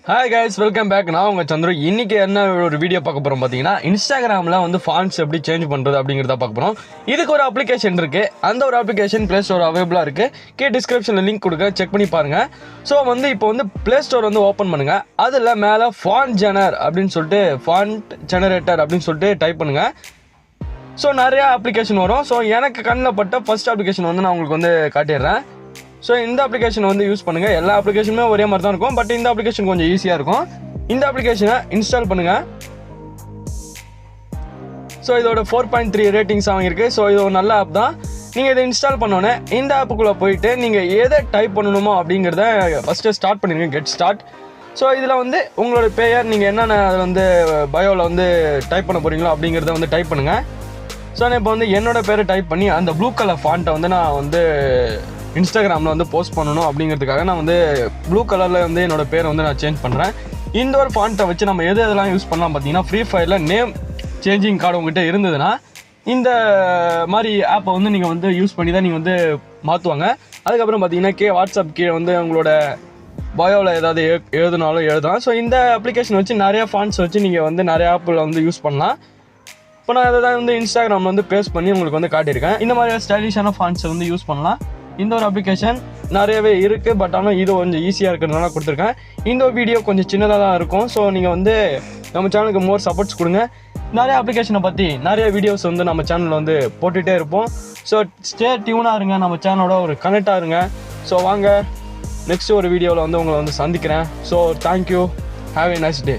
Hi guys, welcome back. நான் உங்கள் சந்துரு. இன்றைக்கி என்ன ஒரு வீடியோ பார்க்க போகிறோம் பார்த்தீங்கன்னா, இன்ஸ்டாகிராமில் வந்து ஃபாண்ட்ஸ் எப்படி சேஞ்ச் பண்ணுறது அப்படிங்கிறத பார்க்க போகிறோம். இதுக்கு ஒரு அப்ளிகேஷன் இருக்குது. அந்த ஒரு அப்ளிகேஷன் ப்ளே ஸ்டோர் அவைலபிளாக இருக்குது. டிஸ்கிரிப்ஷனில் லிங்க் கொடுக்க, செக் பண்ணி பாருங்கள். ஸோ வந்து இப்போ வந்து ப்ளே ஸ்டோர் வந்து ஓப்பன் பண்ணுங்கள். அதில் மேலே ஃபாண்ட் ஜெனர் அப்படின்னு சொல்லிட்டு ஃபாண்ட் ஜெனரேட்டர் அப்படின்னு சொல்லிட்டு டைப் பண்ணுங்கள். ஸோ நிறையா அப்ளிகேஷன் வரும். ஸோ எனக்கு கண்ணில் பட்ட ஃபஸ்ட் அப்ளிகேஷன் வந்து நான் உங்களுக்கு வந்து காட்டிடுறேன். ஸோ இந்த அப்ளிகேஷன் வந்து யூஸ் பண்ணுங்கள். எல்லா அப்ளிகேஷனுமே ஒரே மாதிரி தான் இருக்கும், பட் இந்த அப்ளிகேஷன் கொஞ்சம் ஈஸியாக இருக்கும். இந்த அப்ளிகேஷனை இன்ஸ்டால் பண்ணுங்கள். ஸோ இதோட 4.3 ரேட்டிங்ஸ் வாங்கியிருக்கு. ஸோ இது ஒரு நல்ல ஆப் தான். நீங்கள் இதை இன்ஸ்டால் பண்ணோன்னே இந்த ஆப்புக்குள்ளே போயிட்டு நீங்கள் எதை டைப் பண்ணணுமோ அப்படிங்கிறத ஃபஸ்ட்டு ஸ்டார்ட் பண்ணிடுங்க. Get start. ஸோ இதில் வந்து உங்களோட பெயர், நீங்கள் என்னென்ன வந்து பயோவில் வந்து டைப் பண்ண போகிறீங்களோ அப்படிங்கிறத வந்து டைப் பண்ணுங்கள். ஸோ நான் இப்போ வந்து என்னோடய பேரை டைப் பண்ணி அந்த ப்ளூ கலர் ஃபாண்ட்டை வந்து நான் வந்து இன்ஸ்டாகிராமில் வந்து போஸ்ட் பண்ணணும் அப்படிங்கிறதுக்காக நான் வந்து ப்ளூ கலரில் வந்து என்னோடய பேரை வந்து நான் சேஞ்ச் பண்ணுறேன். இந்த ஒரு ஃபாண்ட்டை வச்சு நம்ம எதெல்லாம் யூஸ் பண்ணலாம் பார்த்தீங்கன்னா, ஃப்ரீ ஃபயரில் நேம் சேஞ்சிங் கார்டு உங்கள்கிட்ட இருந்ததுன்னா இந்த மாதிரி ஆப்பை வந்து நீங்கள் வந்து யூஸ் பண்ணி தான் நீங்கள் வந்து மாற்றுவாங்க. அதுக்கப்புறம் பார்த்தீங்கன்னா வாட்ஸ்அப் கீழே வந்து உங்களோட பயோவில் ஏதாவது எழுதுனாலும் எழுதலாம். ஸோ இந்த அப்ளிகேஷன் வச்சு நிறையா ஃபாண்ட்ஸ் வச்சு நீங்கள் வந்து நிறைய ஆப்பில் வந்து யூஸ் பண்ணலாம். இப்போ நான் அதை தான் வந்து இன்ஸ்டாகிராமில் வந்து பேஸ்ட் பண்ணி உங்களுக்கு வந்து காட்டியிருக்கேன். இந்த மாதிரி ஸ்டைலிஷான ஃபாண்ட்ஸை வந்து யூஸ் பண்ணலாம். இந்த ஒரு அப்ளிகேஷன் நிறையவே இருக்குது, பட் ஆனால் இது கொஞ்சம் ஈஸியாக இருக்கிறதுனால கொடுத்துருக்கேன். இந்த வீடியோ கொஞ்சம் சின்னதாக தான் இருக்கும். ஸோ நீங்கள் வந்து நம்ம சேனலுக்கு மோர் சப்போர்ட்ஸ் கொடுங்க. நிறைய அப்ளிகேஷனை பற்றி நிறைய வீடியோஸ் வந்து நம்ம சேனலில் வந்து போட்டுகிட்டே இருப்போம். ஸோ ஸ்டே டியூனாக இருங்க, நம்ம சேனலோட ஒரு கனெக்டாக இருங்க. ஸோ வாங்க நெக்ஸ்ட் ஒரு வீடியோவில் வந்து உங்களை வந்து சந்திக்கிறேன். So thank you, have a nice day.